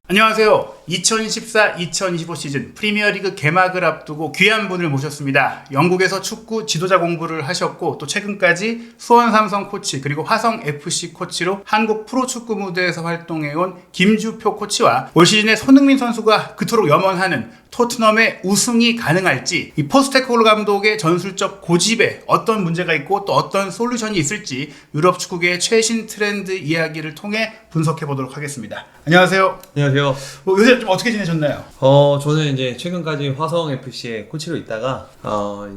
안녕하세요. 2024-2025 시즌 프리미어리그 개막을 앞두고 귀한 분을 모셨습니다. 영국에서 축구 지도자 공부를 하셨고 또 최근까지 수원 삼성 코치 그리고 화성 FC 코치로 한국 프로축구 무대에서 활동해온 김주표 코치와 올 시즌에 손흥민 선수가 그토록 염원하는 토트넘의 우승이 가능할지, 이 포스테코글루 감독의 전술적 고집에 어떤 문제가 있고 또 어떤 솔루션이 있을지 유럽 축구계의 최신 트렌드 이야기를 통해 분석해 보도록 하겠습니다. 안녕하세요. 안녕하세요. 요새 좀 어떻게 지내셨나요? 저는 이제 최근까지 화성 FC의 코치로 있다가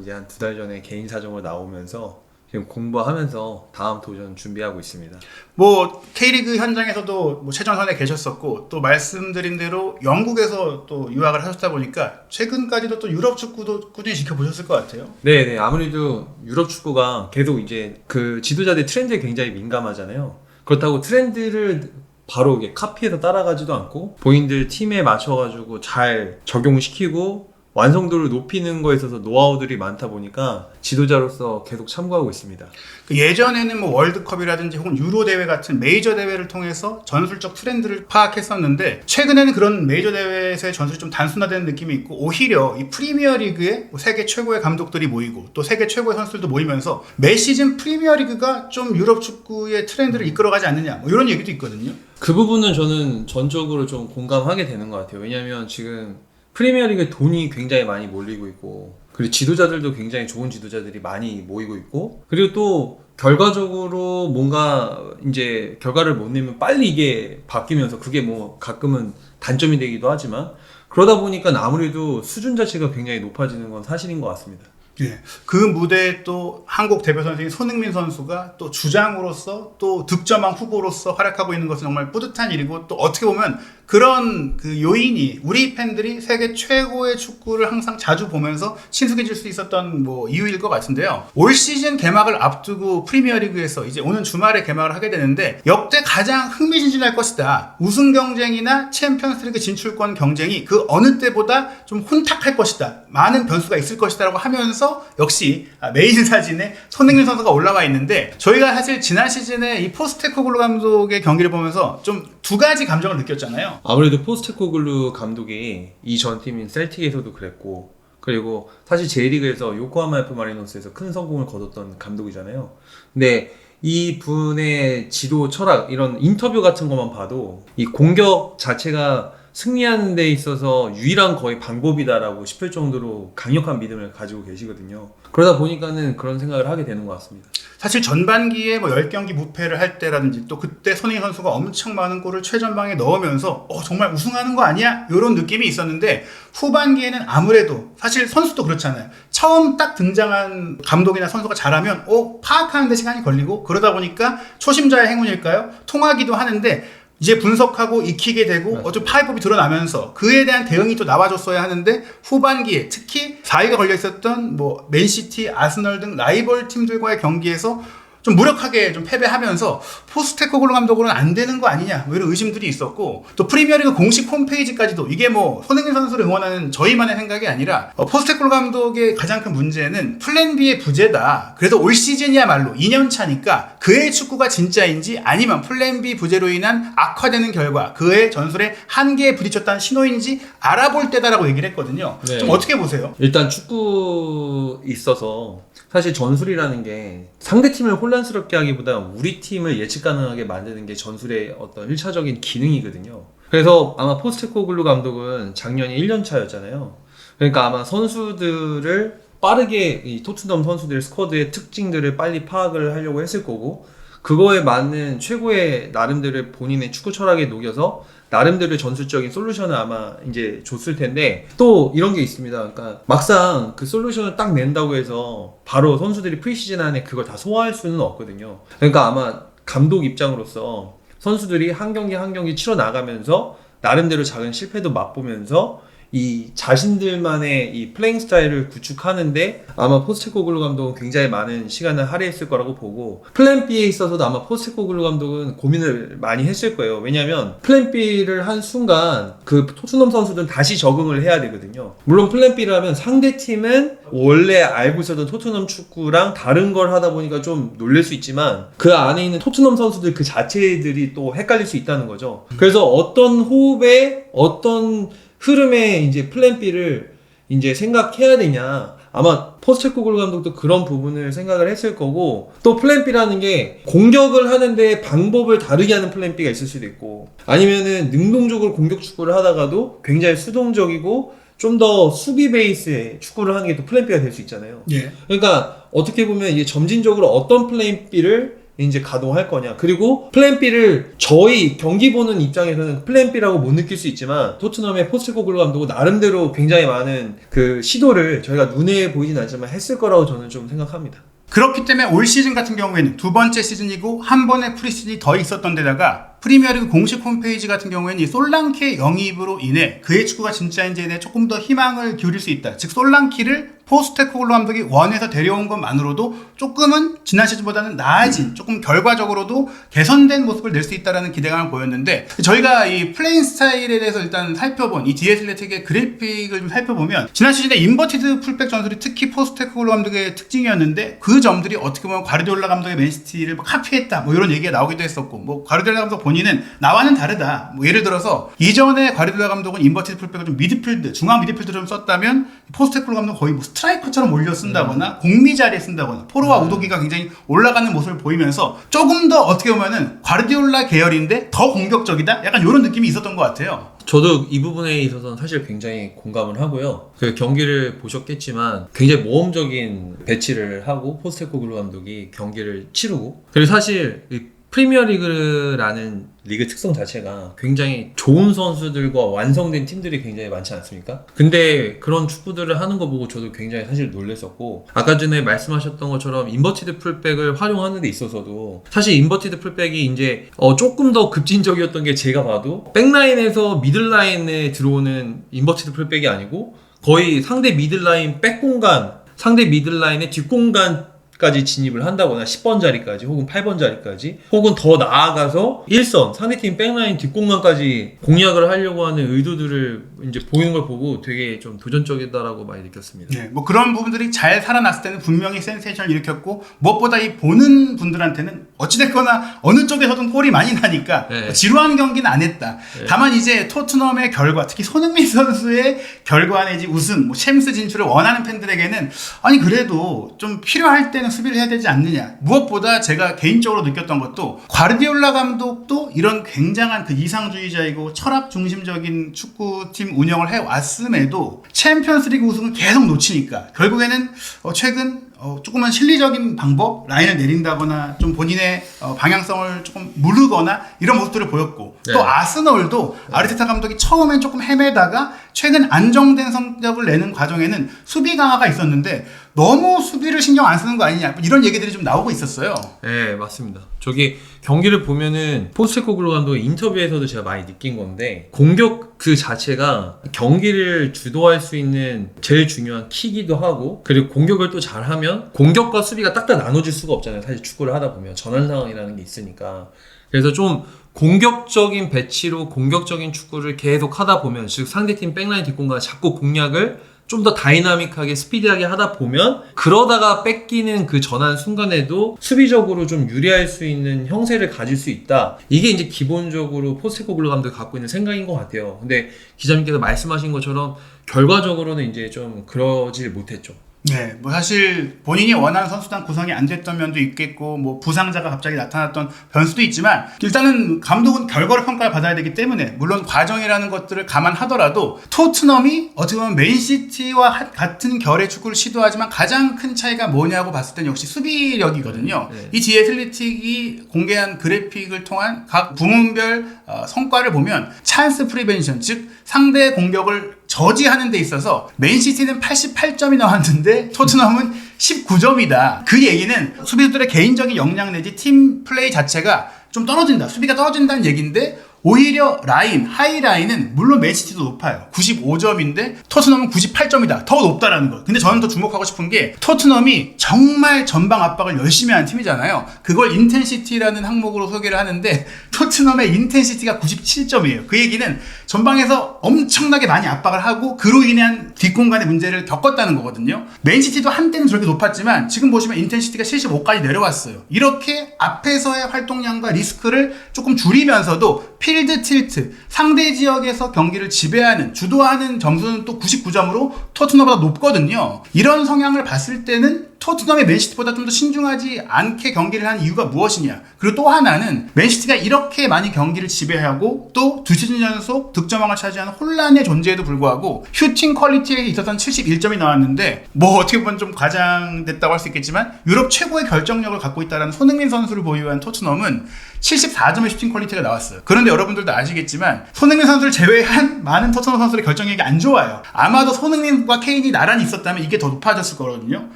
이제 한 2달 전에 개인 사정으로 나오면서 지금 공부하면서 다음 도전 준비하고 있습니다. 뭐 K리그 현장에서도 뭐 최전선에 계셨었고 또 말씀드린 대로 영국에서 또 유학을 하셨다 보니까 최근까지도 또 유럽 축구도 꾸준히 지켜보셨을 것 같아요. 네, 아무래도 유럽 축구가 계속 이제 그 지도자들 트렌드에 굉장히 민감하잖아요. 그렇다고 트렌드를 바로 이게 카피해서 따라가지도 않고 본인들 팀에 맞춰가지고 잘 적용시키고 완성도를 높이는 거에 있어서 노하우들이 많다 보니까 지도자로서 계속 참고하고 있습니다. 예전에는 뭐 월드컵이라든지 혹은 유로 대회 같은 메이저 대회를 통해서 전술적 트렌드를 파악했었는데 최근에는 그런 메이저 대회에서의 전술이 좀 단순화되는 느낌이 있고 오히려 이 프리미어 리그에 세계 최고의 감독들이 모이고 또 세계 최고의 선수들도 모이면서 매 시즌 프리미어 리그가 좀 유럽 축구의 트렌드를 이끌어가지 않느냐 뭐 이런 얘기도 있거든요. 그 부분은 저는 전적으로 좀 공감하게 되는 것 같아요. 왜냐하면 지금 프리미어리그에 돈이 굉장히 많이 몰리고 있고 그리고 지도자들도 굉장히 좋은 지도자들이 많이 모이고 있고 그리고 또 결과적으로 뭔가 이제 결과를 못 내면 빨리 이게 바뀌면서 그게 뭐 가끔은 단점이 되기도 하지만 그러다 보니까 아무래도 수준 자체가 굉장히 높아지는 건 사실인 것 같습니다. 예, 그 무대에 또 한국 대표 선수인 손흥민 선수가 또 주장으로서 또 득점왕 후보로서 활약하고 있는 것은 정말 뿌듯한 일이고 또 어떻게 보면 그런 그 요인이 우리 팬들이 세계 최고의 축구를 항상 자주 보면서 친숙해질 수 있었던 뭐 이유일 것 같은데요. 올 시즌 개막을 앞두고 프리미어리그에서 이제 오는 주말에 개막을 하게 되는데 역대 가장 흥미진진할 것이다. 우승 경쟁이나 챔피언스리그 진출권 경쟁이 그 어느 때보다 좀 혼탁할 것이다. 많은 변수가 있을 것이다라고 하면서 역시 메인 사진에 손흥민 선수가 올라와 있는데 저희가 사실 지난 시즌에 이 포스테코글루 감독의 경기를 보면서 좀 두 가지 감정을 느꼈잖아요. 아무래도 포스테코글루 감독이 이 전 팀인 셀틱에서도 그랬고 그리고 사실 J리그에서 요코하마 F 마리노스에서 큰 성공을 거뒀던 감독이잖아요. 근데 이 분의 지도 철학 이런 인터뷰 같은 것만 봐도 이 공격 자체가 승리하는 데 있어서 유일한 거의 방법이다라고 싶을 정도로 강력한 믿음을 가지고 계시거든요. 그러다 보니까는 그런 생각을 하게 되는 것 같습니다. 사실 전반기에 뭐 10경기 무패를 할 때라든지 또 그때 손흥민 선수가 엄청 많은 골을 최전방에 넣으면서 정말 우승하는 거 아니야? 이런 느낌이 있었는데 후반기에는 아무래도 사실 선수도 그렇잖아요. 처음 딱 등장한 감독이나 선수가 잘하면 파악하는 데 시간이 걸리고 그러다 보니까 초심자의 행운일까요? 통하기도 하는데 이제 분석하고 익히게 되고 좀 파이법이 드러나면서 그에 대한 대응이 또 나와줬어야 하는데 후반기에 특히 4위가 걸려 있었던 뭐 맨시티, 아스널 등 라이벌 팀들과의 경기에서 좀 무력하게 좀 패배하면서 포스테코글루 감독으로는 안 되는 거 아니냐 뭐 이런 의심들이 있었고 또 프리미어리그 공식 홈페이지까지도 이게 뭐 손흥민 선수를 응원하는 저희만의 생각이 아니라 포스테코글루 감독의 가장 큰 문제는 플랜 B의 부재다. 그래서 올 시즌이야말로 2년 차니까 그의 축구가 진짜인지 아니면 플랜 B 부재로 인한 악화되는 결과 그의 전술에 한계에 부딪혔다는 신호인지 알아볼 때다라고 얘기를 했거든요. 네. 좀 어떻게 보세요? 일단 축구 있어서 사실 전술이라는 게 상대팀을 혼란스럽게 하기보다 우리 팀을 예측 가능하게 만드는 게 전술의 어떤 1차적인 기능이거든요. 그래서 아마 포스테코글루 감독은 작년이 1년 차였잖아요. 그러니까 아마 선수들을 빠르게 이 토트넘 선수들의 스쿼드의 특징들을 빨리 파악을 하려고 했을 거고 그거에 맞는 최고의 나름대로 본인의 축구 철학에 녹여서 나름대로 전술적인 솔루션을 아마 이제 줬을 텐데 또 이런 게 있습니다. 그러니까 막상 그 솔루션을 딱 낸다고 해서 바로 선수들이 프리시즌 안에 그걸 다 소화할 수는 없거든요. 그러니까 아마 감독 입장으로서 선수들이 한 경기 한 경기 치러 나가면서 나름대로 작은 실패도 맛보면서 이 자신들만의 이 플레잉 스타일을 구축하는데 아마 포스테코글루 감독은 굉장히 많은 시간을 할애했을 거라고 보고, 플랜 B에 있어서도 아마 포스테코글루 감독은 고민을 많이 했을 거예요. 왜냐하면 플랜 B를 한 순간 그 토트넘 선수들은 다시 적응을 해야 되거든요. 물론 플랜 B를 하면 상대 팀은 원래 알고 있었던 토트넘 축구랑 다른 걸 하다 보니까 좀 놀랄 수 있지만 그 안에 있는 토트넘 선수들 그 자체들이 또 헷갈릴 수 있다는 거죠. 그래서 어떤 호흡에 어떤 흐름에 이제 플랜 B를 이제 생각해야 되냐, 아마 포스테코글루 감독도 그런 부분을 생각을 했을 거고, 또 플랜 B라는 게 공격을 하는데 방법을 다르게 하는 플랜 B가 있을 수도 있고, 아니면은 능동적으로 공격 축구를 하다가도 굉장히 수동적이고 좀 더 수비 베이스의 축구를 하는 게 또 플랜 B가 될 수 있잖아요. 예. 그러니까 어떻게 보면 이게 점진적으로 어떤 플랜 B를 이제 가동할 거냐, 그리고 플랜 B를 저희 경기 보는 입장에서는 플랜 B라고 못 느낄 수 있지만 토트넘의 포스테코글루 감독은 나름대로 굉장히 많은 그 시도를 저희가 눈에 보이진 않지만 했을 거라고 저는 좀 생각합니다. 그렇기 때문에 올 시즌 같은 경우에는 두 번째 시즌이고 한 번의 프리시즌이 더 있었던 데다가 프리미어리그 공식 홈페이지 같은 경우에는 이 솔랑키의 영입으로 인해 그의 축구가 진짜인지에 대해 조금 더 희망을 기울일 수 있다. 즉 솔랑키를 포스테코글루 감독이 원해서 데려온 것만으로도 조금은 지난 시즌보다는 나아진, 조금 결과적으로도 개선된 모습을 낼 수 있다는 기대감을 보였는데, 저희가 이 플레잉 스타일에 대해서 일단 살펴본 이 디에슬레틱의 그래픽을 좀 살펴보면 지난 시즌에 인버티드 풀백 전술이 특히 포스테코글루 감독의 특징이었는데, 그 점들이 어떻게 보면 과르디올라 감독의 맨시티를 뭐 카피했다 뭐 이런 얘기가 나오기도 했었고, 뭐 과르디올라 감독 본인은 나와는 다르다, 뭐 예를 들어서 이전에 과르디올라 감독은 인버티드 풀백을 좀 미드필드, 중앙 미드필드를 좀 썼다면 포스테코글루 감독은 거의 뭐 스트라이커처럼 올려 쓴다거나 공미 자리에 쓴다거나 포로와 우도기가 굉장히 올라가는 모습을 보이면서 조금 더 어떻게 보면은 과르디올라 계열인데 더 공격적이다? 약간 이런 느낌이 있었던 것 같아요. 저도 이 부분에 있어서는 사실 굉장히 공감을 하고요. 그 경기를 보셨겠지만 굉장히 모험적인 배치를 하고 포스테코글루 감독이 경기를 치르고, 그리고 사실 이 프리미어리그라는 리그 특성 자체가 굉장히 좋은 선수들과 완성된 팀들이 굉장히 많지 않습니까? 근데 그런 축구들을 하는 거 보고 저도 굉장히 사실 놀랐었고, 아까 전에 말씀하셨던 것처럼 인버티드 풀백을 활용하는 데 있어서도 사실 인버티드 풀백이 이제 조금 더 급진적이었던 게, 제가 봐도 백라인에서 미들라인에 들어오는 인버티드 풀백이 아니고 거의 상대 미들라인 백 공간, 상대 미들라인의 뒷공간 까지 진입을 한다거나 10번 자리까지 혹은 8번 자리까지 혹은 더 나아가서 1선 상대팀 백라인 뒷공간까지 공략을 하려고 하는 의도들을 이제 보이는 걸 보고 되게 좀 도전적이다라고 많이 느꼈습니다. 네, 뭐 그런 부분들이 잘 살아났을 때는 분명히 센세이션을 일으켰고, 무엇보다 이 보는 분들한테는 어찌됐거나 어느 쪽에서든 골이 많이 나니까 네. 지루한 경기는 안 했다. 네. 다만 이제 토트넘의 결과, 특히 손흥민 선수의 결과 내지 우승, 뭐 챔스 진출을 원하는 팬들에게는 아니 그래도 좀 필요할 때는 수비를 해야 되지 않느냐. 무엇보다 제가 개인적으로 느꼈던 것도 과르디올라 감독도 이런 굉장한 그 이상주의자이고 철학 중심적인 축구팀 운영을 해왔음에도 챔피언스리그 우승을 계속 놓치니까 결국에는 최근 조금만 실리적인 방법, 라인을 내린다거나 좀 본인의 방향성을 조금 무르거나 이런 모습들을 보였고, 네. 또 아스널도 아르테타 감독이 처음엔 조금 헤매다가 최근 안정된 성적을 내는 과정에는 수비 강화가 있었는데 너무 수비를 신경 안 쓰는 거 아니냐, 이런 얘기들이 좀 나오고 있었어요. 네, 맞습니다. 저기 경기를 보면은 포스테코글루 감독의 인터뷰에서도 제가 많이 느낀 건데, 공격 그 자체가 경기를 주도할 수 있는 제일 중요한 키기도 하고, 그리고 공격을 또 잘하면 공격과 수비가 딱딱 나눠질 수가 없잖아요. 사실 축구를 하다 보면 전환 상황이라는 게 있으니까. 그래서 좀 공격적인 배치로 공격적인 축구를 계속 하다 보면, 즉 상대팀 백라인 뒷공간을 자꾸 공략을 좀 더 다이나믹하게 스피디하게 하다 보면, 그러다가 뺏기는 그 전환 순간에도 수비적으로 좀 유리할 수 있는 형세를 가질 수 있다. 이게 이제 기본적으로 포스테코글루 감독이 갖고 있는 생각인 것 같아요. 근데 기자님께서 말씀하신 것처럼 결과적으로는 이제 좀 그러질 못했죠. 네, 뭐 사실 본인이 원하는 선수단 구성이 안 됐던 면도 있겠고, 뭐 부상자가 갑자기 나타났던 변수도 있지만, 일단은 감독은 결과를 평가를 받아야 되기 때문에 물론 과정이라는 것들을 감안하더라도 토트넘이 어떻게 보면 맨시티와 같은 결의 축구를 시도하지만 가장 큰 차이가 뭐냐고 봤을 때는 역시 수비력이거든요. 네. 이 디에슬리틱이 공개한 그래픽을 통한 각 부문별 성과를 보면 찬스 프리벤션, 즉 상대 공격을 저지하는 데 있어서 맨시티는 88점이 나왔는데 토트넘은 19점이다. 그 얘기는 수비수들의 개인적인 역량 내지 팀 플레이 자체가 좀 떨어진다, 수비가 떨어진다는 얘기인데 오히려 하이 라인은 물론 맨시티도 높아요. 95점인데 토트넘은 98점이다. 더 높다라는 거. 근데 저는 더 주목하고 싶은 게 토트넘이 정말 전방 압박을 열심히 하는 팀이잖아요. 그걸 인텐시티라는 항목으로 소개를 하는데 토트넘의 인텐시티가 97점이에요. 그 얘기는 전방에서 엄청나게 많이 압박을 하고 그로 인한 뒷공간의 문제를 겪었다는 거거든요. 맨시티도 한때는 저렇게 높았지만 지금 보시면 인텐시티가 75까지 내려왔어요. 이렇게 앞에서의 활동량과 리스크를 조금 줄이면서도 필드 틸트, 상대 지역에서 경기를 지배하는, 주도하는 점수는 또 99점으로 토트넘보다 높거든요. 이런 성향을 봤을 때는 토트넘의 맨시티보다 좀 더 신중하지 않게 경기를 한 이유가 무엇이냐. 그리고 또 하나는 맨시티가 이렇게 많이 경기를 지배하고 또 두 시즌 연속 득점왕을 차지하는 혼란의 존재에도 불구하고 슈팅 퀄리티에 있어서는 71점이 나왔는데 뭐 어떻게 보면 좀 과장됐다고 할 수 있겠지만 유럽 최고의 결정력을 갖고 있다는 손흥민 선수를 보유한 토트넘은 74점의 슈팅 퀄리티가 나왔어요. 그런데 여러분들도 아시겠지만 손흥민 선수를 제외한 많은 토트넘 선수들의 결정력이 안 좋아요. 아마도 손흥민과 케인이 나란히 있었다면 이게 더 높아졌을 거거든요.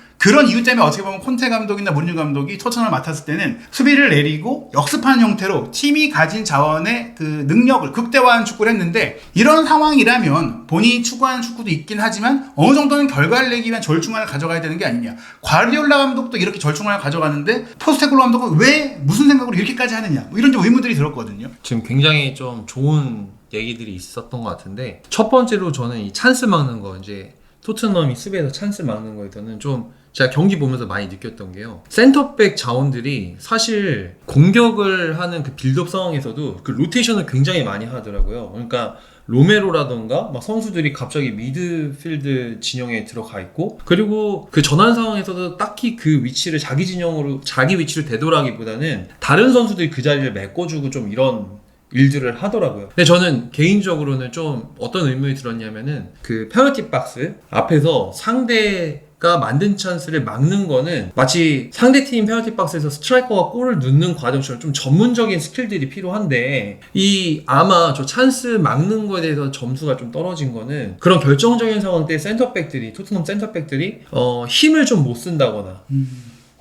그런 이유 때문에 어떻게 보면 콘테 감독이나 무리뉴 감독이 토트넘을 맡았을 때는 수비를 내리고 역습하는 형태로 팀이 가진 자원의 그 능력을 극대화한 축구를 했는데 이런 상황이라면 본인이 추구하는 축구도 있긴 하지만 어느 정도는 결과를 내기 위한 절충안을 가져가야 되는 게 아니냐. 과르디올라 감독도 이렇게 절충안을 가져가는데 포스테코글로 감독은 왜 무슨 생각으로 이렇게까지 하느냐. 뭐 이런 좀 의문들이 들었거든요. 지금 굉장히 좀 좋은 얘기들이 있었던 것 같은데 첫 번째로 저는 이 찬스 막는 거 이제 토트넘이 수비에서 찬스 막는 거에서는 좀 제가 경기 보면서 많이 느꼈던 게요. 센터백 자원들이 사실 공격을 하는 그 빌드업 상황에서도 그 로테이션을 굉장히 많이 하더라고요. 그러니까 로메로라던가 막 선수들이 갑자기 미드필드 진영에 들어가 있고 그리고 그 전환 상황에서도 딱히 그 위치를 자기 진영으로 자기 위치를 되돌아기보다는 다른 선수들이 그 자리를 메꿔주고 좀 이런 일들을 하더라고요. 근데 저는 개인적으로는 좀 어떤 의문이 들었냐면은 그 페널티 박스 앞에서 상대가 만든 찬스를 막는 거는 마치 상대팀 페널티 박스에서 스트라이커가 골을 넣는 과정처럼 좀 전문적인 스킬들이 필요한데 이 아마 저 찬스 막는 거에 대해서 점수가 좀 떨어진 거는 그런 결정적인 상황 때 센터백들이 토트넘 센터백들이 힘을 좀 못 쓴다거나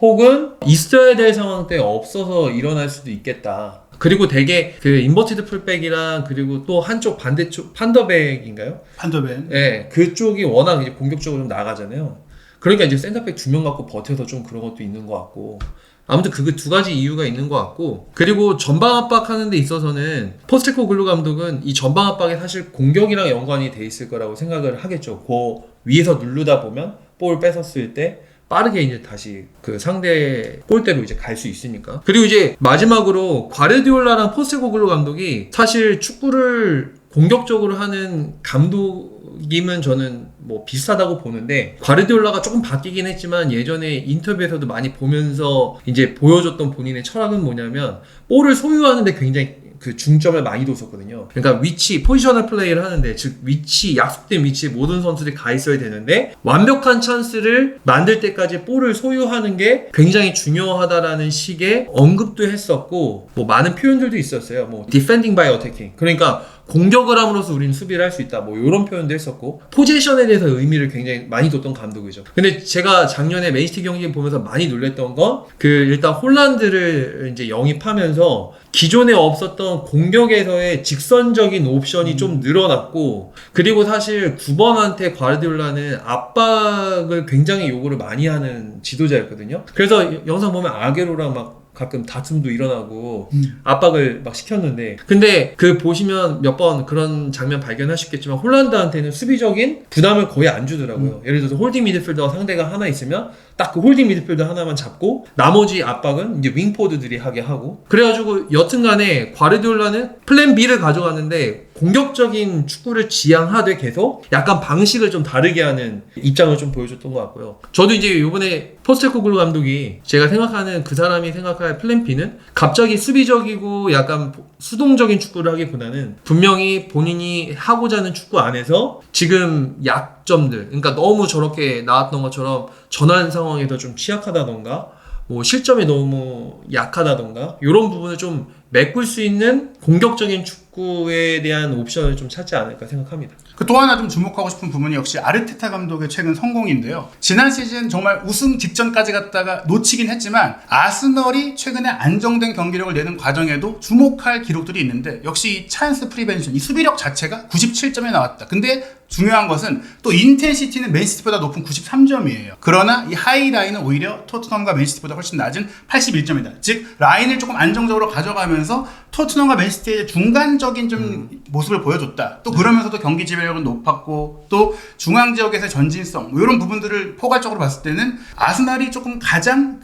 혹은 있어야 될 상황 때 없어서 일어날 수도 있겠다. 그리고 되게 그 인버티드 풀백이랑 그리고 또 한쪽 반대쪽 판더백인가요? 판더벤. 네, 그쪽이 워낙 이제 공격적으로 좀 나가잖아요. 그러니까 이제 센터백 2명 갖고 버텨서 좀 그런 것도 있는 것 같고 아무튼 그 두 가지 이유가 있는 것 같고 그리고 전방 압박하는 데 있어서는 포스테코글루 감독은 이 전방 압박이 사실 공격이랑 연관이 돼 있을 거라고 생각을 하겠죠. 그 위에서 누르다 보면 볼 뺏었을 때 빠르게 이제 다시 그 상대 골대로 이제 갈 수 있으니까. 그리고 이제 마지막으로 과르디올라랑 포스테코글루 감독이 사실 축구를 공격적으로 하는 감독임은 저는 뭐 비슷하다고 보는데 과르디올라가 조금 바뀌긴 했지만 예전에 인터뷰에서도 많이 보면서 이제 보여줬던 본인의 철학은 뭐냐면 볼을 소유하는데 굉장히 그 중점을 많이 뒀었거든요. 그러니까 위치, 포지셔널 플레이를 하는데 즉 위치, 약속된 위치에 모든 선수들이 가 있어야 되는데 완벽한 찬스를 만들 때까지 볼을 소유하는 게 굉장히 중요하다라는 식의 언급도 했었고 뭐 많은 표현들도 있었어요. 뭐 defending by attacking. 그러니까 공격을 함으로써 우리는 수비를 할 수 있다. 뭐 이런 표현도 했었고 포지션에 대해서 의미를 굉장히 많이 뒀던 감독이죠. 근데 제가 작년에 맨시티 경기 보면서 많이 놀랬던 건 그 일단 홀란드를 이제 영입하면서 기존에 없었던 공격에서의 직선적인 옵션이 좀 늘어났고 그리고 사실 9번한테 과르디올라는 압박을 굉장히 요구를 많이 하는 지도자였거든요. 그래서 영상 보면 아게로랑 막 가끔 다툼도 일어나고 압박을 막 시켰는데 근데 그 보시면 몇 번 그런 장면 발견하셨겠지만 홀란드한테는 수비적인 부담을 거의 안 주더라고요. 예를 들어서 홀딩 미드필더가 상대가 하나 있으면 딱 그 홀딩 미드필더 하나만 잡고 나머지 압박은 이제 윙포드들이 하게 하고 그래가지고 여튼간에 과르디올라는 플랜 B를 가져갔는데 공격적인 축구를 지향하되 계속 약간 방식을 좀 다르게 하는 입장을 좀 보여줬던 것 같고요. 저도 이제 이번에 포스테코글루 감독이 제가 생각하는 그 사람이 생각할 플랜 B는 갑자기 수비적이고 약간 수동적인 축구를 하기보다는 분명히 본인이 하고자 하는 축구 안에서 지금 약점들 그러니까 너무 저렇게 나왔던 것처럼 전환 상황에서 좀 취약하다던가 뭐 실점이 너무 약하다던가 이런 부분을 좀 메꿀 수 있는 공격적인 축구에 대한 옵션을 좀 찾지 않을까 생각합니다. 또 하나 좀 주목하고 싶은 부분이 역시 아르테타 감독의 최근 성공인데요. 지난 시즌 정말 우승 직전까지 갔다가 놓치긴 했지만 아스널이 최근에 안정된 경기력을 내는 과정에도 주목할 기록들이 있는데 역시 이 찬스 프리벤션, 이 수비력 자체가 97점에 나왔다. 근데 중요한 것은 또 인텐시티는 맨시티보다 높은 93점이에요. 그러나 이 하이라인은 오히려 토트넘과 맨시티보다 훨씬 낮은 81점이다. 즉 라인을 조금 안정적으로 가져가면서 토트넘과 맨시티의 중간적인 좀 모습을 보여줬다. 또 그러면서도 경기 지배력은 높았고 또 중앙 지역에서의 전진성 뭐 이런 부분들을 포괄적으로 봤을 때는 아스날이 조금 가장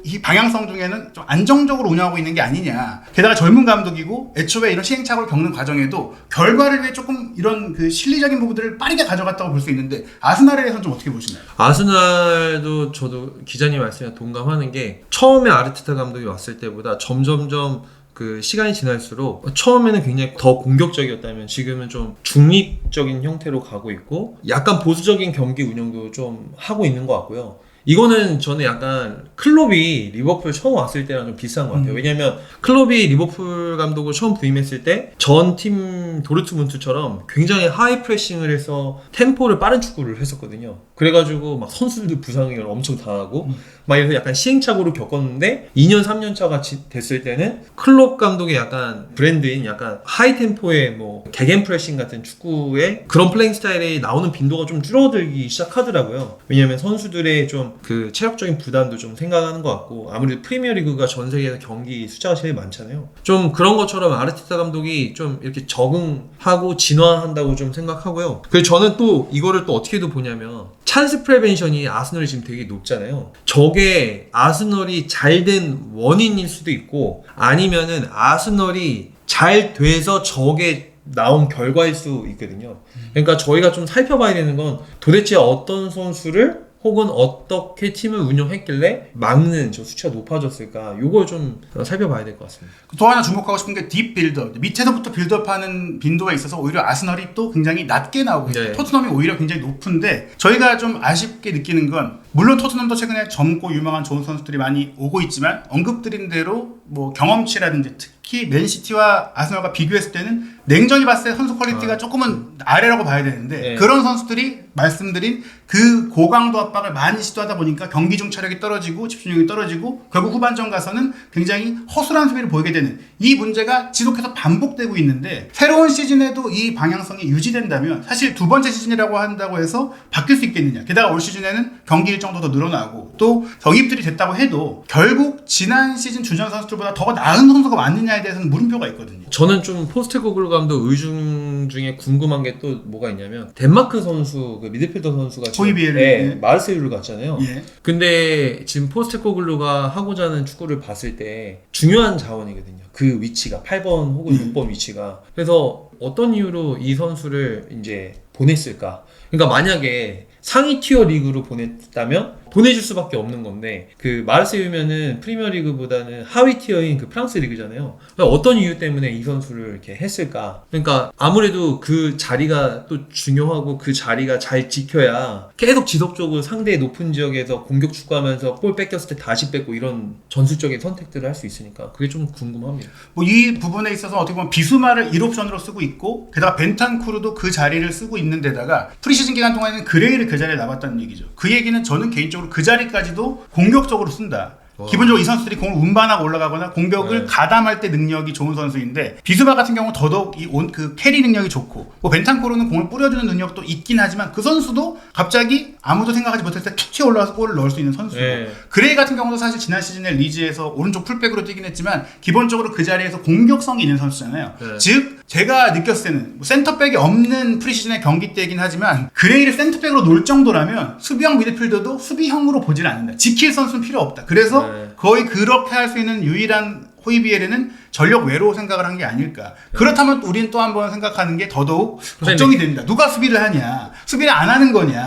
이 방향성 중에는 좀 안정적으로 운영하고 있는 게 아니냐. 게다가 젊은 감독이고 애초에 이런 시행착오를 겪는 과정에도 결과를 위해 조금 이런 그 실리적인 부분들을 빠르게 가져갔다고 볼 수 있는데 아스날에 대해서는 좀 어떻게 보시나요? 아스날도 저도 기자님 말씀에 동감하는 게 처음에 아르테타 감독이 왔을 때보다 점점점 그 시간이 지날수록 처음에는 굉장히 더 공격적이었다면 지금은 좀 중립적인 형태로 가고 있고 약간 보수적인 경기 운영도 좀 하고 있는 것 같고요. 이거는 저는 약간 클롭이 리버풀 처음 왔을 때랑 좀 비슷한 것 같아요. 왜냐면 클롭이 리버풀 감독을 처음 부임했을 때 전 팀 도르트문트처럼 굉장히 하이 프레싱을 해서 템포를 빠른 축구를 했었거든요. 그래가지고 막 선수들 부상을 엄청 당하고 막 이래서 약간 시행착오를 겪었는데 2년 3년 차가 됐을 때는 클롭 감독의 약간 브랜드인 약간 하이 템포의 뭐 개겐 프레싱 같은 축구의 그런 플레잉 스타일이 나오는 빈도가 좀 줄어들기 시작하더라고요. 왜냐면 선수들의 좀 그 체력적인 부담도 좀 생각하는 것 같고 아무래도 프리미어리그가 전 세계에서 경기 숫자가 제일 많잖아요. 좀 그런 것처럼 아르테타 감독이 좀 이렇게 적응하고 진화한다고 좀 생각하고요. 그래서 저는 또 이거를 또 어떻게도 보냐면 찬스 프리벤션이 아스널이 지금 되게 높잖아요. 저게 아스널이 잘 된 원인일 수도 있고 아니면은 아스널이 잘 돼서 저게 나온 결과일 수 있거든요. 그러니까 저희가 좀 살펴봐야 되는 건 도대체 어떤 선수를 혹은 어떻게 팀을 운영했길래 막는 저 수치가 높아졌을까 요걸 좀 살펴봐야 될 것 같습니다. 또 하나 주목하고 싶은 게 딥 빌드업, 밑에서부터 빌드업하는 빈도가 있어서 오히려 아스널이 또 굉장히 낮게 나오고 있어요. 네. 토트넘이 오히려 굉장히 높은데 저희가 좀 아쉽게 느끼는 건 물론 토트넘도 최근에 젊고 유망한 좋은 선수들이 많이 오고 있지만 언급드린 대로 뭐 경험치라든지 특히 맨시티와 아스널과 비교했을 때는 냉정히 봤을 때 선수 퀄리티가 조금은 아래라고 봐야 되는데 네. 그런 선수들이 말씀드린 그 고강도 압박을 많이 시도하다 보니까 경기 중 체력이 떨어지고 집중력이 떨어지고 결국 후반전 가서는 굉장히 허술한 수비를 보이게 되는 이 문제가 지속해서 반복되고 있는데 새로운 시즌에도 이 방향성이 유지된다면 사실 두 번째 시즌이라고 한다고 해서 바뀔 수 있겠느냐. 게다가 올 시즌에는 경기 일정도 더 늘어나고 또 영입들이 됐다고 해도 결국 지난 시즌 주전 선수들보다 더 나은 선수가 맞느냐에 대해서는 물음표가 있거든요. 저는 좀 포스테코글루 감독 의중 중에 궁금한 게 또 뭐가 있냐면 덴마크 선수 그 미드필더 선수가 호이비에르 마르세유를 갔잖아요. 예. 근데 지금 포스테코글루가 하고자 하는 축구를 봤을 때 중요한 자원이거든요. 그 위치가 8번 혹은 6번 위치가. 그래서 어떤 이유로 이 선수를 이제 보냈을까? 그러니까 만약에 상위 티어 리그로 보냈다면 보내줄 수밖에 없는 건데 그 마르세유면은 프리미어 리그보다는 하위 티어인 그 프랑스 리그잖아요. 그러니까 어떤 이유 때문에 이 선수를 이렇게 했을까? 그러니까 아무래도 그 자리가 또 중요하고 그 자리가 잘 지켜야 계속 지속적으로 상대의 높은 지역에서 공격 축구하면서 볼 뺏겼을 때 다시 뺏고 이런 전술적인 선택들을 할 수 있으니까 그게 좀 궁금합니다. 뭐 이 부분에 있어서 어떻게 보면 비수마를 1옵션으로 쓰고 있고 게다가 벤탄쿠르도 그 자리를 쓰고 있는 데다가 프리시즌 기간 동안에는 그레이를 그 자리에 남았다는 얘기죠. 그 얘기는 저는 개인적으로 그 자리까지도 공격적으로 쓴다. 와. 기본적으로 이 선수들이 공을 운반하고 올라가거나 공격을 네. 가담할 때 능력이 좋은 선수인데 비수마 같은 경우 더더욱 그 캐리 능력이 좋고 뭐 벤탄코르는 공을 뿌려주는 능력도 있긴 하지만 그 선수도 갑자기 아무도 생각하지 못했을 때 툭 튀어 올라와서 골을 넣을 수 있는 선수고 네. 그레이 같은 경우도 사실 지난 시즌에 리즈에서 오른쪽 풀백으로 뛰긴 했지만 기본적으로 그 자리에서 공격성이 있는 선수잖아요. 네. 즉 제가 느꼈을 때는 뭐 센터백이 없는 프리시즌의 경기 때이긴 하지만 그레이를 센터백으로 놓을 정도라면 수비형 미드필더도 수비형으로 보질 않는다. 지킬 선수는 필요 없다. 그래서 네. 거의 그렇게 할 수 있는 유일한 호이비에르는 전력 외로 생각을 한 게 아닐까. 그렇다면 우리는 또 한번 생각하는 게 더더욱 걱정이 됩니다. 누가 수비를 하냐? 수비를 안 하는 거냐?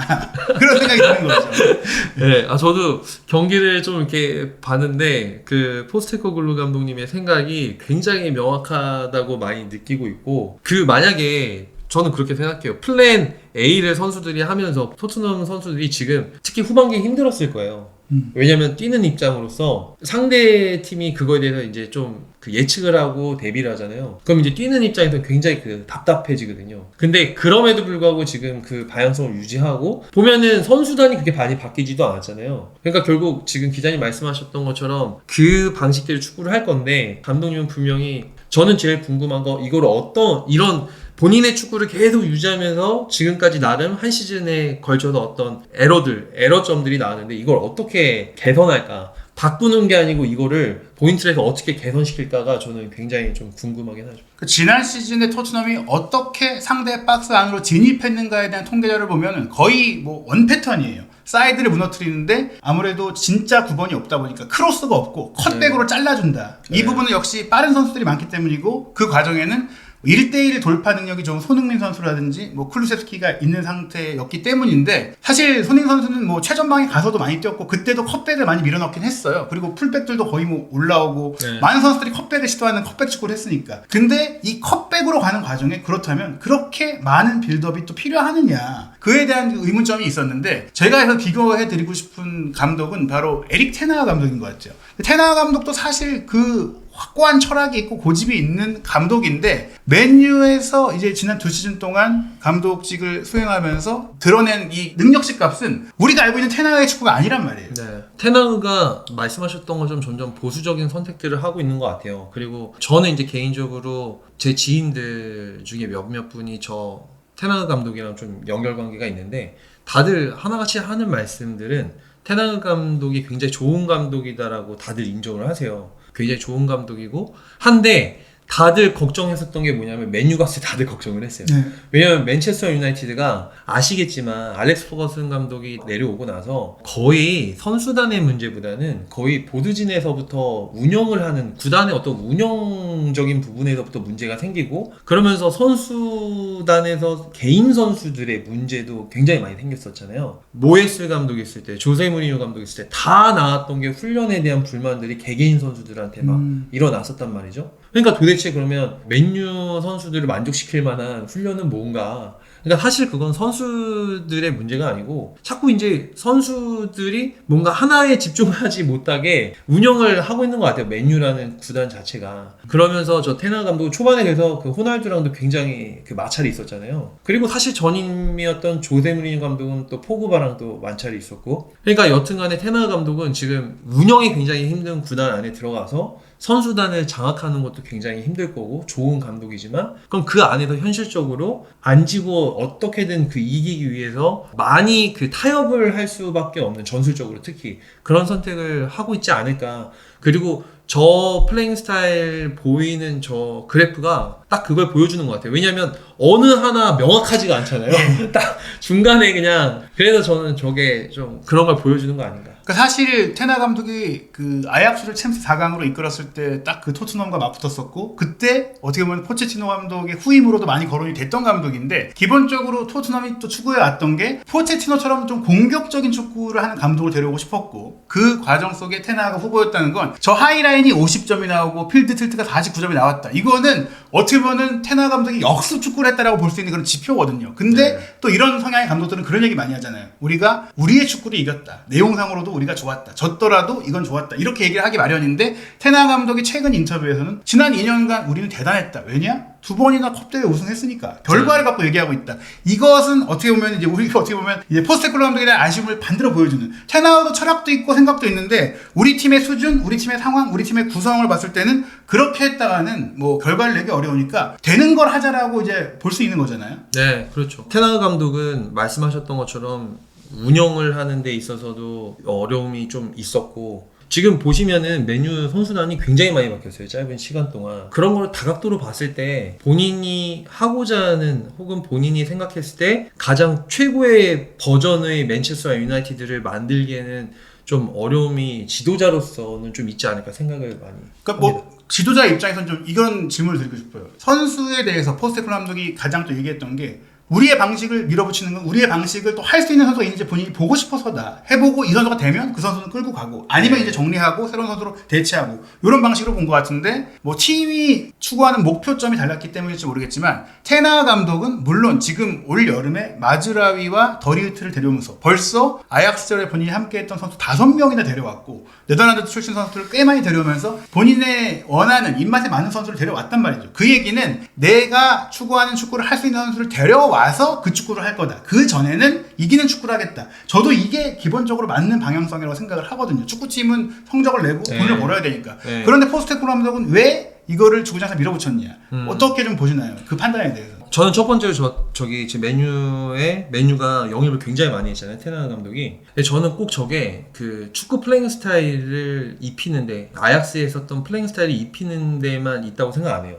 그런 생각이 드는 거죠. 네, 저도 경기를 좀 이렇게 봤는데 그 포스테코글루 감독님의 생각이 굉장히 명확하다고 많이 느끼고 있고 그 만약에 저는 그렇게 생각해요. 플랜 A를 선수들이 하면서 토트넘 선수들이 지금 특히 후반기에 힘들었을 거예요. 왜냐면 뛰는 입장으로서 상대 팀이 그거에 대해서 이제 좀 그 예측을 하고 대비를 하잖아요. 그럼 이제 뛰는 입장에서 굉장히 그 답답해지거든요. 근데 그럼에도 불구하고 지금 그 방향성을 유지하고 보면은 선수단이 그렇게 많이 바뀌지도 않았잖아요. 그러니까 결국 지금 기자님 말씀하셨던 것처럼 그 방식대로 축구를 할 건데 감독님은 분명히 저는 제일 궁금한 거 이걸 어떤 이런 본인의 축구를 계속 유지하면서 지금까지 나름 한 시즌에 걸쳐서 어떤 에러점들이 나왔는데 이걸 어떻게 개선할까? 바꾸는 게 아니고 이거를 포인트에서 어떻게 개선시킬까가 저는 굉장히 좀 궁금하긴 하죠. 그 지난 시즌에 토트넘이 어떻게 상대 박스 안으로 진입했는가에 대한 통계자를 보면 거의 뭐 원패턴이에요. 사이드를 무너뜨리는데 아무래도 진짜 9번이 없다 보니까 크로스가 없고 컷백으로 잘라준다. 이 부분은 역시 빠른 선수들이 많기 때문이고 그 과정에는 1대1 돌파 능력이 좋은 손흥민 선수라든지 뭐 클루세스키가 있는 상태였기 때문인데 사실 손흥민 선수는 뭐 최전방에 가서도 많이 뛰었고 그때도 컷백을 많이 밀어넣긴 했어요. 그리고 풀백들도 거의 뭐 올라오고 많은 선수들이 컷백을 시도하는 컷백 축구를 했으니까. 근데 이 컷백으로 가는 과정에 그렇다면 그렇게 많은 빌드업이 또 필요하느냐 그에 대한 의문점이 있었는데 제가 해서 비교해드리고 싶은 감독은 바로 에릭 테나하 감독인 것 같죠. 테나하 감독도 사실 그 확고한 철학이 있고 고집이 있는 감독인데 맨유에서 이제 지난 2시즌 동안 감독직을 수행하면서 드러낸 이 능력치 값은 우리가 알고 있는 테나하의 축구가 아니란 말이에요. 네. 테나흐가 말씀하셨던 것처럼 점점 보수적인 선택들을 하고 있는 것 같아요. 그리고 저는 이제 개인적으로 제 지인들 중에 몇몇 분이 저 테나흐 감독이랑 좀 연결관계가 있는데 다들 하나같이 하는 말씀들은 테나흐 감독이 굉장히 좋은 감독이다라고 다들 인정을 하세요. 굉장히 좋은 감독이고 한데 다들 걱정했었던 게 뭐냐면 맨유 갔을 때 다들 걱정을 했어요. 왜냐면 맨체스터 유나이티드가 아시겠지만 알렉스 퍼거슨 감독이 내려오고 나서 거의 선수단의 문제보다는 거의 보드진에서부터 운영을 하는 구단의 어떤 운영적인 부분에서부터 문제가 생기고 그러면서 선수단에서 개인 선수들의 문제도 굉장히 많이 생겼었잖아요. 모에스 감독이 있을 때 조세 무리뉴 감독이 있을 때 다 나왔던 게 훈련에 대한 불만들이 개개인 선수들한테 막 일어났었단 말이죠. 그러니까 도대체 그러면 맨유 선수들을 만족시킬 만한 훈련은 뭔가? 그러니까 사실 그건 선수들의 문제가 아니고 자꾸 이제 선수들이 뭔가 하나에 집중하지 못하게 운영을 하고 있는 것 같아요. 맨유라는 구단 자체가. 그러면서 저 테나 감독 초반에 그래서 그 호날두랑도 굉장히 그 마찰이 있었잖아요. 그리고 사실 전임이었던 조세 무리뉴 감독은 또 포그바랑 또 마찰이 있었고. 그러니까 여튼간에 테나 감독은 지금 운영이 굉장히 힘든 구단 안에 들어가서 선수단을 장악하는 것도 굉장히 힘들 거고 좋은 감독이지만 그럼 그 안에서 현실적으로 안 지고 어떻게든 그 이기기 위해서 많이 그 타협을 할 수밖에 없는 전술적으로 특히 그런 선택을 하고 있지 않을까. 그리고 저 플레잉 스타일 보이는 저 그래프가 딱 그걸 보여주는 것 같아요. 왜냐면 어느 하나 명확하지가 않잖아요. 딱 중간에 그냥 그래서 저는 저게 좀 그런 걸 보여주는 거 아닌가. 그러니까 사실 테나 감독이 그 아약스를 챔스 4강으로 이끌었을 때 딱 그 토트넘과 맞붙었었고 그때 어떻게 보면 포체티노 감독의 후임으로도 많이 거론이 됐던 감독인데 기본적으로 토트넘이 또 추구해 왔던 게 포체티노처럼 좀 공격적인 축구를 하는 감독을 데려오고 싶었고 그 과정 속에 테나가 후보였다는 건 저 하이라인이 50점이 나오고 필드 틸트가 49점이 나왔다. 이거는 어떻게 보면 테나 감독이 역습 축구를 했다라고 볼 수 있는 그런 지표거든요. 근데 또 이런 성향의 감독들은 그런 얘기 많이 하잖아요. 우리가 우리의 축구를 이겼다. 내용상으로도 우리가 좋았다. 졌더라도 이건 좋았다. 이렇게 얘기를 하기 마련인데 테나 감독이 최근 인터뷰에서는 지난 2년간 우리는 대단했다. 왜냐? 2번이나 컵대회 우승했으니까 결과를 갖고 얘기하고 있다. 이것은 어떻게 보면 이제 우리가 어떻게 보면 이제 포스테클로 감독에 대한 아쉬움을 반대로 보여주는 테나우도 철학도 있고 생각도 있는데 우리 팀의 수준, 우리 팀의 상황, 우리 팀의 구성을 봤을 때는 그렇게 했다가는 뭐 결과를 내기 어려우니까 되는 걸 하자라고 이제 볼 수 있는 거잖아요. 네, 그렇죠. 테나 감독은 말씀하셨던 것처럼 운영을 하는 데 있어서도 어려움이 좀 있었고 지금 보시면은 맨유 선수단이 굉장히 많이 바뀌었어요. 짧은 시간 동안. 그런 걸 다각도로 봤을 때 본인이 하고자 하는 혹은 본인이 생각했을 때 가장 최고의 버전의 맨체스터 유나이티드를 만들기에는 좀 어려움이 지도자로서는 좀 있지 않을까 생각을 많이 그러니까 뭐 지도자 입장에서는 좀 이런 질문을 드리고 싶어요. 선수에 대해서 포스테클로 감독이 가장 또 얘기했던 게 우리의 방식을 밀어붙이는 건 우리의 방식을 또 할 수 있는 선수가 있는지 본인이 보고 싶어서다. 해보고 이 선수가 되면 그 선수는 끌고 가고 아니면 이제 정리하고 새로운 선수로 대체하고 이런 방식으로 본 것 같은데 뭐 팀이 추구하는 목표점이 달랐기 때문일지 모르겠지만 테나 감독은 물론 지금 올 여름에 마즈라위와 더리우트를 데려오면서 벌써 아약스절에 본인이 함께했던 선수 5명이나 데려왔고 네덜란드 출신 선수들을 꽤 많이 데려오면서 본인의 원하는 입맛에 맞는 선수를 데려왔단 말이죠. 그 얘기는 내가 추구하는 축구를 할 수 있는 선수를 데려와서 그 축구를 할 거다. 그 전에는 이기는 축구를 하겠다. 저도 이게 기본적으로 맞는 방향성이라고 생각을 하거든요. 축구팀은 성적을 내고 돈을 벌어야 되니까. 그런데 포스테코글루 감독은 왜 이거를 주구장창 밀어붙였냐. 어떻게 좀 보시나요? 그 판단에 대해서. 저는 첫 번째로 저기 지금 메뉴가 영입을 굉장히 많이 했잖아요. 테나 감독이. 근데 저는 꼭 저게 그 축구 플레잉 스타일을 입히는데 아약스에 있었던 플레잉 스타일이 입히는 데만 있다고 생각 안 해요.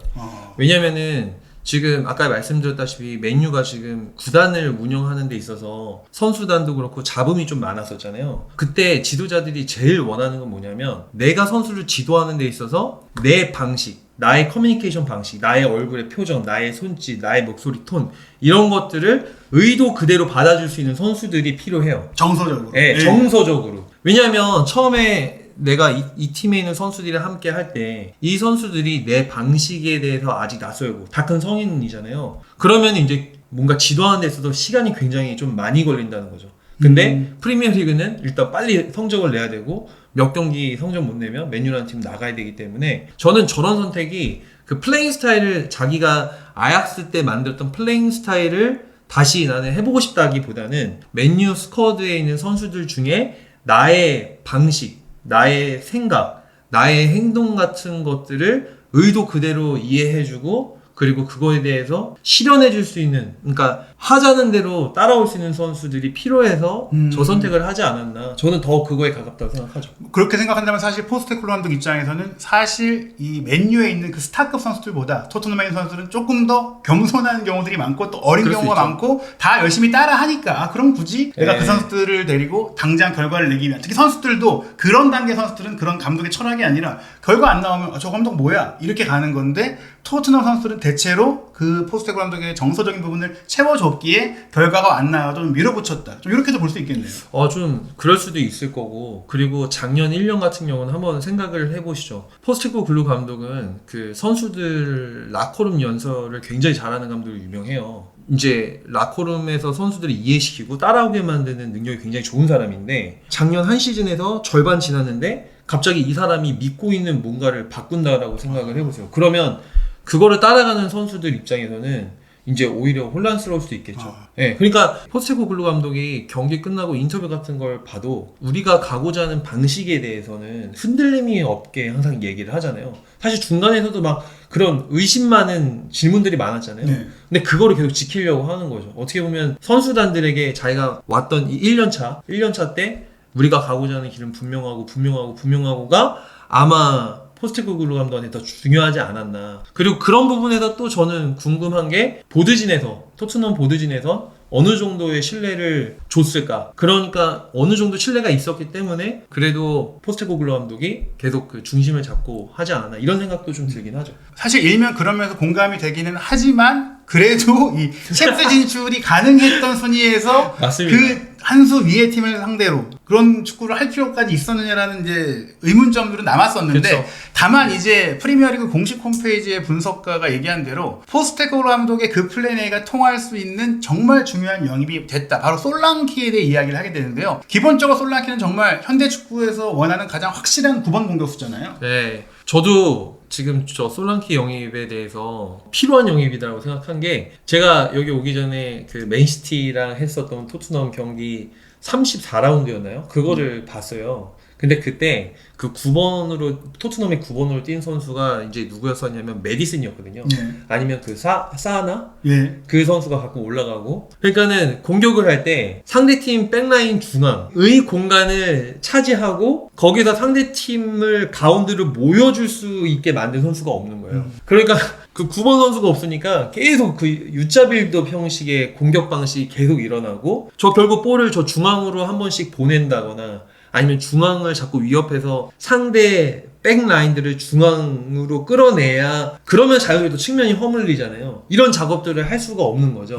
왜냐면은 지금 아까 말씀드렸다시피 맨유가 지금 구단을 운영하는 데 있어서 선수단도 그렇고 잡음이 좀 많았었잖아요. 그때 지도자들이 제일 원하는 건 뭐냐면 내가 선수를 지도하는 데 있어서 내 방식, 나의 커뮤니케이션 방식, 나의 얼굴의 표정, 나의 손짓, 나의 목소리 톤 이런 것들을 의도 그대로 받아줄 수 있는 선수들이 필요해요. 정서적으로. 네, 정서적으로. 왜냐하면 처음에 내가 이 팀에 있는 선수들이랑 함께 할 때 이 선수들이 내 방식에 대해서 아직 낯설고 다 큰 성인이잖아요. 그러면 이제 뭔가 지도하는 데 있어서 시간이 굉장히 좀 많이 걸린다는 거죠. 근데 프리미어 리그는 일단 빨리 성적을 내야 되고 몇 경기 성적 못 내면 맨유라는 팀 나가야 되기 때문에 저는 저런 선택이 그 플레잉 스타일을 자기가 아약스 때 만들었던 플레잉 스타일을 다시 나는 해보고 싶다기보다는 맨유 스쿼드에 있는 선수들 중에 나의 방식, 나의 생각, 나의 행동 같은 것들을 의도 그대로 이해해주고 그리고 그거에 대해서 실현해줄 수 있는, 그러니까 하자는 대로 따라올 수 있는 선수들이 필요해서 저 선택을 하지 않았나. 저는 더 그거에 가깝다고 생각하죠. 그렇게 생각한다면 사실 포스테코글루 감독 입장에서는 사실 이 맨유에 있는 그 스타급 선수들보다 토트넘에 있는 선수들은 조금 더 겸손한 경우들이 많고 또 어린 경우가 많고 다 열심히 따라 하니까 그럼 굳이 내가 그 선수들을 데리고 당장 결과를 내기 위한, 특히 선수들도 그런 단계 선수들은 그런 감독의 철학이 아니라 결과 안 나오면 저 감독 뭐야 이렇게 가는 건데 토트넘 선수들은 대체로 그 포스테코글루 감독의 정서적인 부분을 채워줬기에 결과가 안 나와도 좀 밀어붙였다. 좀 이렇게도 볼 수 있겠네요. 좀 그럴 수도 있을 거고, 그리고 작년 1년 같은 경우는 한번 생각을 해보시죠. 포스테코글루 감독은 그 선수들 라커룸 연설을 굉장히 잘하는 감독으로 유명해요. 이제 라커룸에서 선수들을 이해시키고 따라오게 만드는 능력이 굉장히 좋은 사람인데 작년 한 시즌에서 절반 지났는데 갑자기 이 사람이 믿고 있는 뭔가를 바꾼다라고 생각을 해보세요. 그러면 그거를 따라가는 선수들 입장에서는 이제 오히려 혼란스러울 수도 있겠죠. 네, 그러니까 포스테코글루 감독이 경기 끝나고 인터뷰 같은 걸 봐도 우리가 가고자 하는 방식에 대해서는 흔들림이 없게 항상 얘기를 하잖아요. 사실 중간에서도 막 그런 의심 많은 질문들이 많았잖아요. 근데 그거를 계속 지키려고 하는 거죠. 어떻게 보면 선수단들에게 자기가 왔던 이 1년차 때 우리가 가고자 하는 길은 분명하고가 아마 포스테코글루 감독한테 더 중요하지 않았나. 그리고 그런 부분에서 또 저는 궁금한 게 토트넘 보드진에서 어느 정도의 신뢰를 줬을까. 그러니까 어느 정도 신뢰가 있었기 때문에 그래도 포스테코글루 감독이 계속 그 중심을 잡고 하지 않았나 이런 생각도 좀 들긴 하죠. 사실 일면 그러면서 공감이 되기는 하지만 그래도 이 챔스 진출이 가능했던 순위에서 그 한 수 위의 팀을 상대로 그런 축구를 할 필요까지 있었느냐라는 이제 의문점들은 남았었는데, 그쵸. 다만 이제 프리미어리그 공식 홈페이지의 분석가가 얘기한 대로 포스테코글루 감독의 그 플랜 A가 통할 수 있는 정말 중요한 영입이 됐다. 바로 솔랑키에 대해 이야기를 하게 되는데요. 기본적으로 솔랑키는 정말 현대 축구에서 원하는 가장 확실한 9번 공격수잖아요. 네, 저도 지금 저 솔랑키 영입에 대해서 필요한 영입이라고 생각한 게, 제가 여기 오기 전에 그 맨시티랑 했었던 토트넘 경기 34라운드였나요? 그거를 봤어요. 근데 그때 그 9번으로 토트넘의 9번으로 뛴 선수가 이제 누구였었냐면 메디슨이었거든요. 아니면 그 사나? 그 선수가 가끔 올라가고. 그러니까는 공격을 할 때 상대팀 백라인 중앙의 공간을 차지하고 거기다 상대팀을 가운데로 모여줄 수 있게 만든 선수가 없는 거예요. 그러니까 그 9번 선수가 없으니까 계속 그 U자 빌드업 형식의 공격 방식이 계속 일어나고, 저 결국 볼을 저 중앙으로 한 번씩 보낸다거나 아니면 중앙을 자꾸 위협해서 상대 백라인들을 중앙으로 끌어내야 그러면 자유로도 측면이 허물리잖아요. 이런 작업들을 할 수가 없는 거죠.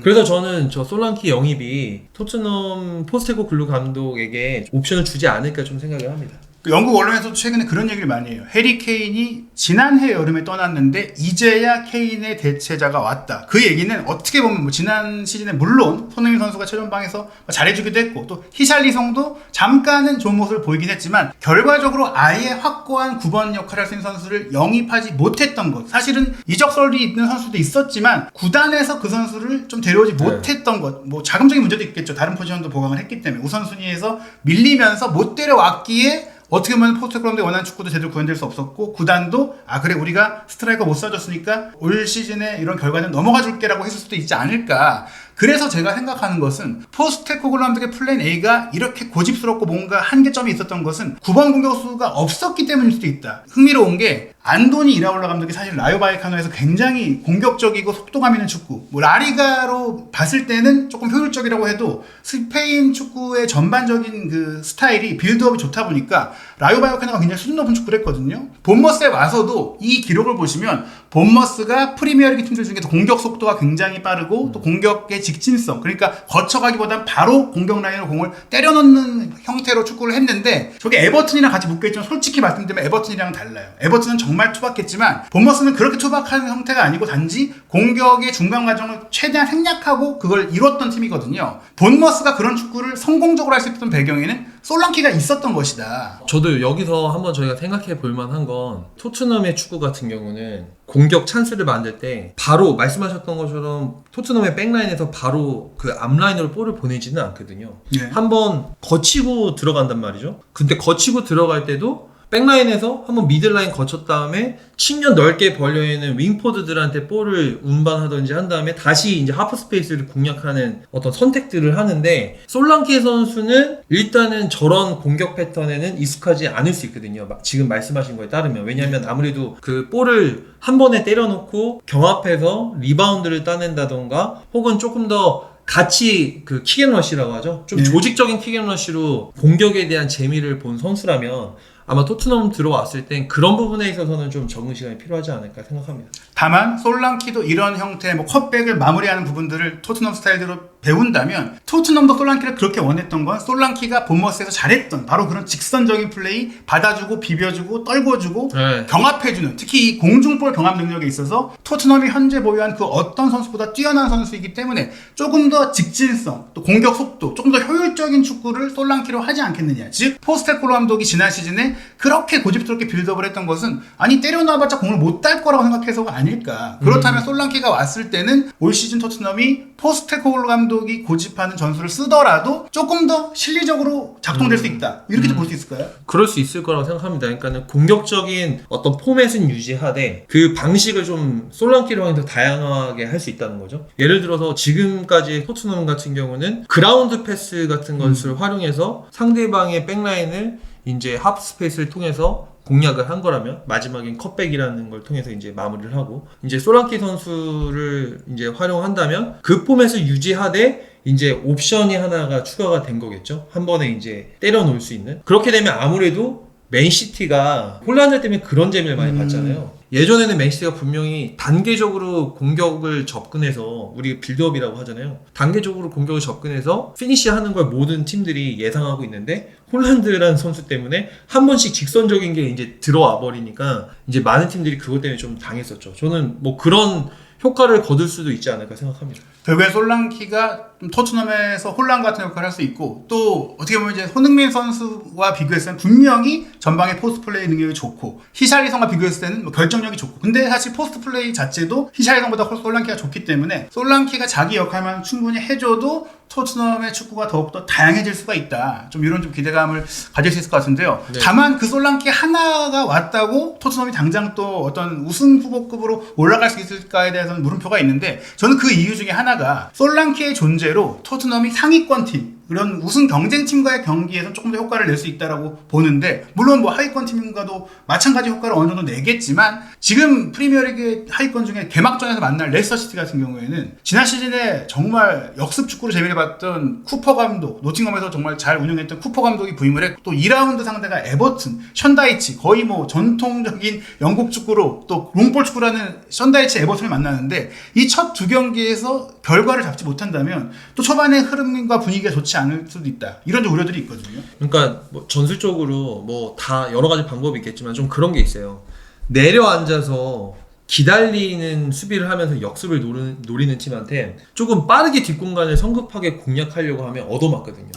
그래서 저는 저 솔랑키 영입이 토트넘 포스테코글루 감독에게 옵션을 주지 않을까 좀 생각을 합니다. 영국 언론에서도 최근에 그런 얘기를 많이 해요. 해리 케인이 지난해 여름에 떠났는데 이제야 케인의 대체자가 왔다. 그 얘기는 어떻게 보면 뭐 지난 시즌에 물론 손흥민 선수가 최전방에서 잘해주기도 했고 또 히샬리송도 잠깐은 좋은 모습을 보이긴 했지만 결과적으로 아예 확고한 9번 역할을 할 수 있는 선수를 영입하지 못했던 것. 사실은 이적설이 있는 선수도 있었지만 구단에서 그 선수를 좀 데려오지 못했던 것. 뭐 자금적인 문제도 있겠죠. 다른 포지션도 보강을 했기 때문에 우선순위에서 밀리면서 못 데려왔기에 어떻게 보면 포스테코글루의 원하는 축구도 제대로 구현될 수 없었고 구단도 그래 우리가 스트라이커 못 사줬으니까 올 시즌에 이런 결과는 넘어가 줄게라고 했을 수도 있지 않을까. 그래서 제가 생각하는 것은 포스테코글루 감독의 플랜 A가 이렇게 고집스럽고 뭔가 한계점이 있었던 것은 9번 공격수가 없었기 때문일 수도 있다. 흥미로운 게 안도니 이라올라 감독이 사실 라요 바이카노에서 굉장히 공격적이고 속도감 있는 축구, 뭐 라리가로 봤을 때는 조금 효율적이라고 해도 스페인 축구의 전반적인 그 스타일이 빌드업이 좋다 보니까 라요 바이카노가 굉장히 수준 높은 축구를 했거든요. 본머스에 와서도 이 기록을 보시면 본머스가 프리미어리그 팀들 중에서 공격 속도가 굉장히 빠르고 또 공격의 직진성, 그러니까 거쳐가기보단 바로 공격 라인으로 공을 때려넣는 형태로 축구를 했는데 저게 에버튼이랑 같이 묶여있지만 솔직히 말씀드리면 에버튼이랑은 달라요. 에버튼은 정말 투박했지만 본머스는 그렇게 투박한 형태가 아니고 단지 공격의 중간 과정을 최대한 생략하고 그걸 이뤘던 팀이거든요. 본머스가 그런 축구를 성공적으로 할 수 있었던 배경에는 솔랑키가 있었던 것이다. 저도 여기서 한번 저희가 생각해 볼 만한 건 토트넘의 축구 같은 경우는 공격 찬스를 만들 때 바로 말씀하셨던 것처럼 토트넘의 백라인에서 바로 그 앞라인으로 볼을 보내지는 않거든요. 한번 거치고 들어간단 말이죠. 근데 거치고 들어갈 때도 백라인에서 한번 미들라인 거쳤 다음에 측면 넓게 벌려있는 윙포드들한테 볼을 운반하든지 한 다음에 다시 이제 하프 스페이스를 공략하는 어떤 선택들을 하는데 솔랑키 선수는 일단은 저런 공격 패턴에는 익숙하지 않을 수 있거든요. 막 지금 말씀하신 거에 따르면. 왜냐하면 아무래도 그 볼을 한 번에 때려놓고 경합해서 리바운드를 따낸다던가 혹은 조금 더 같이 그 킥앤러시라고 하죠. 좀 조직적인 킥앤러시로 공격에 대한 재미를 본 선수라면 아마 토트넘 들어왔을 땐 그런 부분에 있어서는 좀 적응 시간이 필요하지 않을까 생각합니다. 다만 솔랑키도 이런 형태의 뭐 컷백을 마무리하는 부분들을 토트넘 스타일대로 배운다면 토트넘도 솔랑키를 그렇게 원했던 건 솔랑키가 본머스에서 잘했던 바로 그런 직선적인 플레이, 받아주고 비벼주고 떨궈주고 경합해주는, 특히 이 공중볼 경합 능력에 있어서 토트넘이 현재 보유한 그 어떤 선수보다 뛰어난 선수이기 때문에 조금 더 직진성, 또 공격 속도, 조금 더 효율적인 축구를 솔랑키로 하지 않겠느냐. 즉 포스테코글루 감독이 지난 시즌에 그렇게 고집스럽게 빌드업을 했던 것은 아니 때려놔봤자 공을 못 딸 거라고 생각해서가 아닐까. 그렇다면 솔랑키가 왔을 때는 올 시즌 토트넘이 포스테코글루 감독이 고집하는 전술을 쓰더라도 조금 더 실리적으로 작동될 수 있다. 이렇게도 볼 수 있을까요? 그럴 수 있을 거라고 생각합니다. 그러니까는 공격적인 어떤 포맷은 유지하되 그 방식을 좀 솔랑키로 하면 더 다양하게 할 수 있다는 거죠. 예를 들어서 지금까지 토트넘 같은 경우는 그라운드 패스 같은 것을 활용해서 상대방의 백라인을 이제 하프 스페이스를 통해서 공략을 한 거라면 마지막엔 컷백이라는 걸 통해서 이제 마무리를 하고 이제 솔랑키 선수를 이제 활용한다면 그 포맷을 유지하되 이제 옵션이 하나가 추가가 된 거겠죠. 한 번에 이제 때려 놓을 수 있는. 그렇게 되면 아무래도 맨시티가 홀란드 때문에 그런 재미를 많이 봤잖아요. 예전에는 맨시티가 분명히 단계적으로 공격을 접근해서 우리 빌드업이라고 하잖아요. 단계적으로 공격을 접근해서 피니시하는 걸 모든 팀들이 예상하고 있는데 홀란드라는 선수 때문에 한 번씩 직선적인 게 이제 들어와 버리니까 이제 많은 팀들이 그것 때문에 좀 당했었죠. 저는 뭐 그런 효과를 거둘 수도 있지 않을까 생각합니다. 결국엔 솔랑키가 좀 토트넘에서 혼란 같은 역할을 할 수 있고 또 어떻게 보면 이제 손흥민 선수와 비교했을 때는 분명히 전방의 포스트 플레이 능력이 좋고 히샬리성과 비교했을 때는 뭐 결정력이 좋고 근데 사실 포스트 플레이 자체도 히샬리성보다 솔랑키가 좋기 때문에 솔랑키가 자기 역할만 충분히 해줘도 토트넘의 축구가 더욱더 다양해질 수가 있다. 좀 이런 좀 기대감을 가질 수 있을 것 같은데요. 네. 다만 그 솔랑키 하나가 왔다고 토트넘이 당장 또 어떤 우승 후보급으로 올라갈 수 있을까에 대해서는 물음표가 있는데 저는 그 이유 중에 하나가 솔랑키의 존재로 토트넘이 상위권 팀 그런 우승 경쟁팀과의 경기에서 조금 더 효과를 낼 수 있다라고 보는데, 물론 뭐 하위권 팀과도 마찬가지 효과를 어느 정도 내겠지만, 지금 프리미어리그 하위권 중에 개막전에서 만날 레스터시티 같은 경우에는 지난 시즌에 정말 역습 축구로 재미를 봤던 쿠퍼 감독, 노팅엄에서 정말 잘 운영했던 쿠퍼 감독이 부임을 했고, 또 2라운드 상대가 에버튼, 션다이치, 거의 뭐 전통적인 영국 축구로 또 롱볼 축구라는 션다이치 에버튼을 만나는데, 이 첫 두 경기에서 결과를 잡지 못한다면 또 초반의 흐름과 분위기가 좋지 않을 수도 있다, 이런 우려들이 있거든요. 그러니까 뭐 전술적으로 뭐 다 여러 가지 방법이 있겠지만 좀 그런 게 있어요. 내려앉아서 기다리는 수비를 하면서 역습을 노리는 팀한테 조금 빠르게 뒷공간을 성급하게 공략하려고 하면 얻어맞거든요.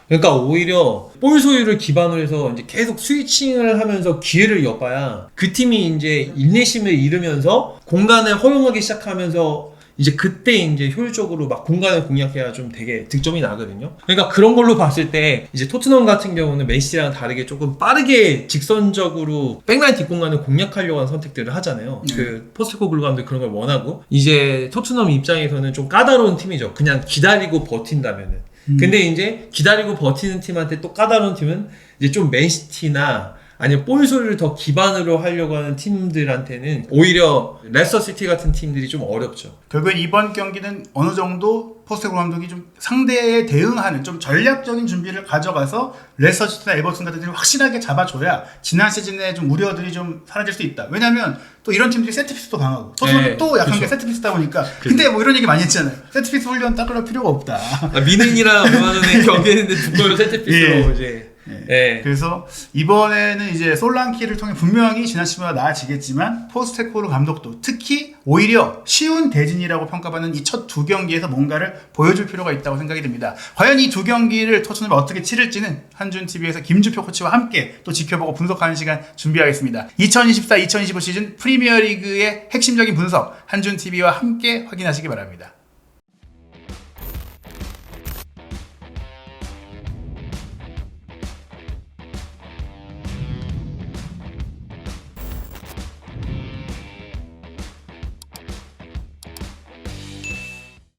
그러니까 오히려 볼 소유를 기반으로 해서 이제 계속 스위칭을 하면서 기회를 엿봐야 그 팀이 이제 인내심을 잃으면서 공간을 허용하기 시작하면서 이제 그때 이제 효율적으로 막 공간을 공략해야 좀 되게 득점이 나거든요. 그러니까 그런 걸로 봤을 때 이제 토트넘 같은 경우는 맨시티랑 다르게 조금 빠르게 직선적으로 백라인 뒷공간을 공략하려고 하는 선택들을 하잖아요. 그 포스트코글루 감독이 그런 걸 원하고, 이제 토트넘 입장에서는 좀 까다로운 팀이죠. 그냥 기다리고 버틴다면은. 근데 이제 기다리고 버티는 팀한테 또 까다로운 팀은 이제 좀 맨시티나 아니면 볼 소유를 더 기반으로 하려고 하는 팀들한테는 오히려 레스터시티 같은 팀들이 좀 어렵죠. 결국엔 이번 경기는 어느 정도 포스테코글루 감독이 좀 상대에 대응하는 좀 전략적인 준비를 가져가서 레스터시티나 에버튼 같은 팀을 확실하게 잡아줘야 지난 시즌에 좀 우려들이 좀 사라질 수 있다. 왜냐면 또 이런 팀들이 세트피스도 강하고 토트넘은 또 약한 게 세트피스다 보니까. 근데 뭐 이런 얘기 많이 했잖아요. 세트피스 훈련 닦을 필요가 없다. 미넨이랑 얼마 전에 경기했는데 두 골을 세트피스로 이제. 그래서 이번에는 이제 솔랑키를 통해 분명히 지난 시즌보다 나아지겠지만, 포스테코글루 감독도 특히 오히려 쉬운 대진이라고 평가받는 이 첫 두 경기에서 뭔가를 보여줄 필요가 있다고 생각이 듭니다. 과연 이 두 경기를 토트넘이 어떻게 치를지는 한준TV에서 김주표 코치와 함께 또 지켜보고 분석하는 시간 준비하겠습니다. 2024-2025 시즌 프리미어리그의 핵심적인 분석, 한준TV와 함께 확인하시기 바랍니다.